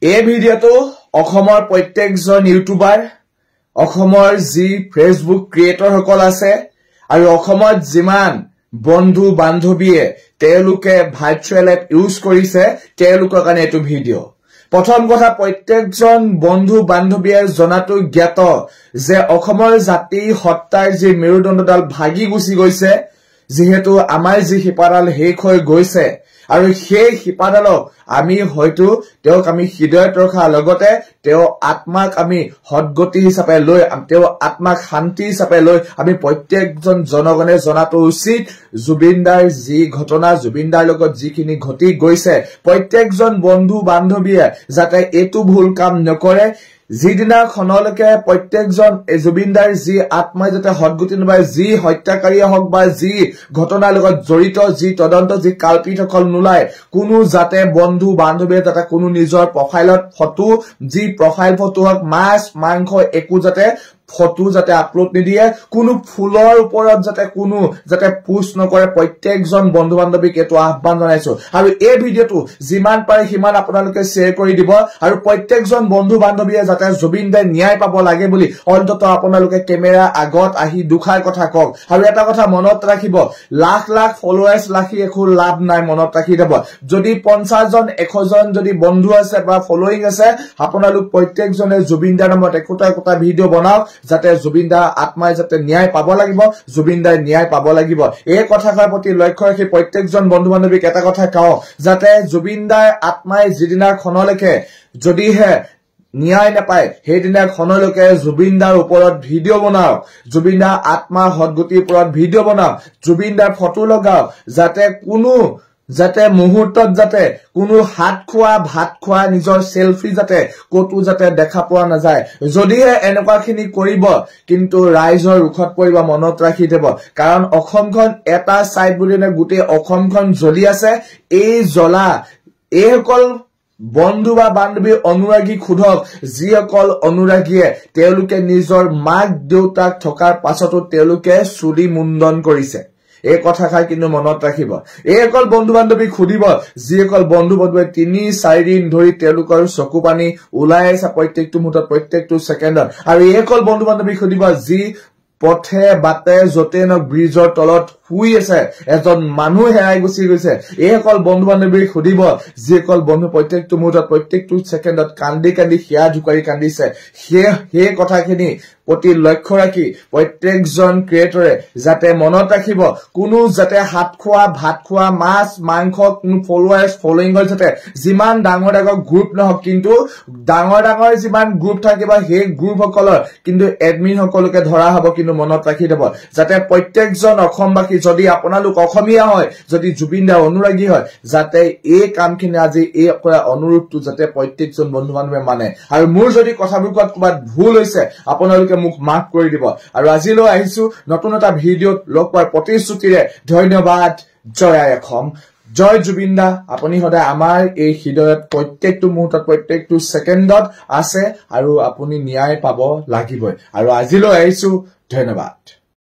এই ভিডিওটো অসমৰ প্ৰত্যেকজন ইউটিউবাৰ অসমৰ যি ফেসবুক ক্ৰিয়েটৰ সকল আছে আৰু অসমত যিমান বন্ধু বান্ধৱীয়ে তেওঁলোকে ভাৰ্চুৱেল এপ ইউজ কৰিছে তেওঁলোকৰ কাৰণে এটো ভিডিও প্ৰথম কথা প্ৰত্যেকজন বন্ধু বান্ধৱীয়ে জনাটো জ্ঞাত যে অসমৰ জাতি হত্যাৰ যি মেৰুদণ্ডডাল ভাগি গুছি গৈছে যেহেতু আমাৰ যি হিপাডাল হেক হৈ গৈছে আৰু সেই হিপাডালক আমি হয়তো তেওঁক আমি হৃদয়ত ৰখা লগতে তেওঁ আত্মাক আমি হদগতি হিচাপে লৈ তেওঁ আত্মাক শান্তি হিচাপে লৈ আমি প্ৰত্যেকজন জনগণে জনাটো উচিত জুবিনদাৰ যি ঘটনা জুবিনদাৰ লগত যিখিনি ঘটি গৈছে প্ৰত্যেকজন বন্ধু বান্ধৱীয়ে যাতে এটো ভুল কাম নকৰে যিদিনা খনলকে প্ৰত্যেকজন জুবিনদাৰ যি আত্মাই যাতে হদগতি নবাই যি হত্যাকাৰী হক বা যি ঘটনাৰ লগত জড়িত যি তদন্ত যি কালপিত সকল নোলায় কোনো যাতে বন্ধু বান্ধৱীয়ে যাতে কোনো নিজৰ প্ৰফাইলত ফটো যি প্ৰফাইল ফটো হক মাছ মাংস একো যাতে ফটো যাতে আপলোড নিদিয়ে কোনো ফুলৰ ওপৰত যাতে পোষ্ট নকৰে প্ৰত্যেকজন বন্ধু বান্ধৱীক এটো আহ্বান জনাইছো আৰু এই ভিডিওটো যিমান পাৰে সিমান আপোনালোকে শেয়াৰ কৰি দিব আৰু প্ৰত্যেকজন বন্ধু বান্ধৱীয়ে যাতে জুবিনদাই ন্যায় পাব লাগে বুলি অন্তত আপোনালোকে কেমেৰা আগত আহি দুখাৰ কথা কক আৰু এটা কথা মনত ৰাখিব লাখ লাখ ফলোৱাৰ্স লাখি একো লাভ নাই মনত ৰাখি দিব যদি 50 জন 100 জন যদি বন্ধু আছে বা ফলোইং আছে আপোনালোক প্ৰত্যেকজনে জুবিনদাৰ নামত একোটা ভিডিও বনাওক যাতে জুবিনদাৰ আত্মাই যাতে ন্যায় পাব লাগিব জুবিনদাৰ ন্যায় পাব লাগিব এই কথাৰ প্ৰতি লক্ষ্য ৰাখি প্ৰত্যেকজন বন্ধু বান্ধৱীক এটা কথা কওঁ যাতে জুবিনদাৰ আত্মাই যিদিনা খনলৈকে যদিহে ন্যায় নাপায় সেইদিনা খনলৈকে জুবিনদাৰ ওপৰত ভিডিও বনাও জুবিনদাৰ আত্মাৰ হদগতিৰ ওপৰত ভিডিও বনাও জুবিনদাৰ ফটো লগাও যাতে মুহূৰ্তত যাতে কোনো হাত খোৱা ভাত খোৱা নিজৰ সেলফি যাতে কতো যাতে দেখা পোৱা নাযায় যদিহে এনেকুৱাখিনি কৰিব কিন্তু ৰাইজৰ ৰুখত পৰিব মনত ৰাখি দেব কাৰণ অসমখন এটা সাইড বুলিনে গুটে অসমখন জ্বলি আছে এই জ্বলা এইসকল বন্ধু বা বান্ধৱী অনুৰাগী খুধক যিসকল অনুৰাগীয়ে তেওঁলোকে নিজৰ মাক দেউতাক থকাৰ পাছতো তেওঁলোকে চুলি মুণ্ডন কৰিছে এই কথা খাই কিন্তু মনত ৰাখিব এইসকল বন্ধু বান্ধৱী খুদিব যিসকল বন্ধু বান্ধৱী 3-4 দিন ধৰি তেওঁলোকৰ চকু পানী ওলাই আছে প্ৰত্যেকটো মুহূৰ্তত প্ৰত্যেকটো সেকেন্ডত আৰু এইসকল বন্ধু বান্ধৱী খুদিব যি পথে বাটে যতে ন ব্ৰিজৰ তলত শুই আছে এজন মানুহ হেৰাই গুছি গৈছে এইসকল বন্ধু বান্ধৱী খুদিব যিসকল বন্ধু প্ৰত্যেকটো মুহূৰ্তত প্ৰত্যেকটো সেকেন্ডত কান্দি কান্দি হিয়া ঝুকাৰি কান্দিছে সেই কথাখিনি প্ৰতি লক্ষ্য ৰাখি প্ৰত্যেকজন ক্ৰিয়েটৰে যাতে মনত ৰাখিব কোনো যাতে হাত খোৱা ভাত খোৱা মাছ মাংস কোনো ফলোৱাৰ্স ফলোইং যাতে যিমান ডাঙৰ গ্ৰুপ নহক কিন্তু ডাঙৰ যিমান গ্ৰুপ থাকিব সেই গ্ৰুপ সকলৰ কিন্তু এডমিন সকলকে ধৰা হ'ব কিন্তু মনত ৰাখি দেব যাতে প্ৰত্যেকজন অসমবাসী যদি আপোনালোক অসমীয়া হয় যদি জুবিনদাৰ অনুৰাগী হয় যাতে এই কামখিনি আজি এই অনুৰোধটো যাতে প্ৰত্যেকজন বন্ধু বান্ধৱে মানে আৰু মোৰ যদি কথাবোৰ ক'বাত ভুল হৈছে আপোনালোকে মোক মাফ কৰি দিব আৰু আজিলৈ আহিছো নতুন এটা ভিডিওত লগ পাই প্ৰতিশ্ৰুতিৰে ধন্যবাদ জয় অসম জয় জুবিনদা আপুনি সদায় আমাৰ এই হৃদয়ত প্ৰত্যেকটো মুহূৰ্তত প্ৰত্যেকটো সেকেন্ডত আছে আৰু আপুনি ন্যায় পাব লাগিবই আৰু আজিলৈ আহিছো ধন্যবাদ